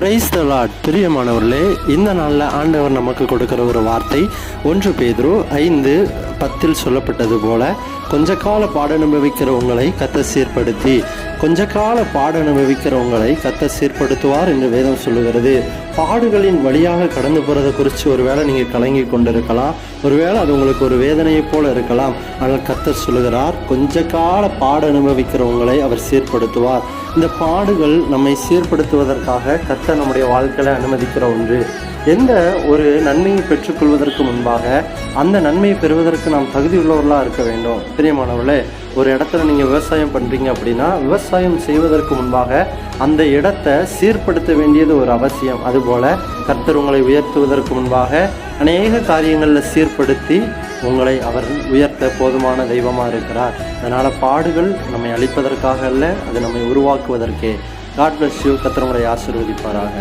Praise the Lord. பிரியமானவர்களே, இந்த நாளில் ஆண்டவர் நமக்கு கொடுக்கிற ஒரு வார்த்தை 1 பேதுரு 5:10 சொல்லப்பட்டது போல, கொஞ்ச கால பாட அனுபவிக்கிற உங்களை கர்த்தர் சீர்படுத்தி, கொஞ்ச கால பாட அனுபவிக்கிற உங்களை கர்த்தர் சீர்படுத்துவார் என்று வேதம் சொல்லுகிறது. பாடுகளின் வழியாக கடந்து போகிறத குறித்து ஒருவேளை நீங்கள் கலங்கி கொண்டிருக்கலாம், ஒருவேளை அது உங்களுக்கு ஒரு வேதனையை போல இருக்கலாம். ஆனால் கர்த்தர் சொல்லுகிறார், கொஞ்ச கால பாட அனுபவிக்கிற உங்களை அவர் சீர்படுத்துவார். இந்த பாடுகள் நம்மை சீர்படுத்துவதற்காக கர்த்தர் நம்முடைய வாழ்க்கையில அனுமதிக்கிற ஒன்று. எந்த ஒரு நன்மையை பெற்றுக்கொள்வதற்கு முன்பாக அந்த நன்மையை பெறுவதற்கு நாம் தகுதியுள்ளவர்களாக இருக்க வேண்டும். பிரியமானவர்களே, ஒரு இடத்துல நீங்கள் விவசாயம் பண்ணுறீங்க அப்படின்னா, விவசாயம் செய்வதற்கு முன்பாக அந்த இடத்தை சீர்படுத்த வேண்டியது ஒரு அவசியம். அதுபோல் கர்த்தர் உங்களை உயர்த்துவதற்கு முன்பாக அநேக காரியங்களில் சீர்படுத்தி உங்களை அவர் உயர்த்த போதுமான தெய்வமாக இருக்கிறார். அதனால் பாடுகள் நம்மை அழிப்பதற்காக அல்ல, அது நம்மை உருவாக்குவதற்கே. God bless you. கர்த்தர் உங்களை ஆசீர்வதிப்பாராக.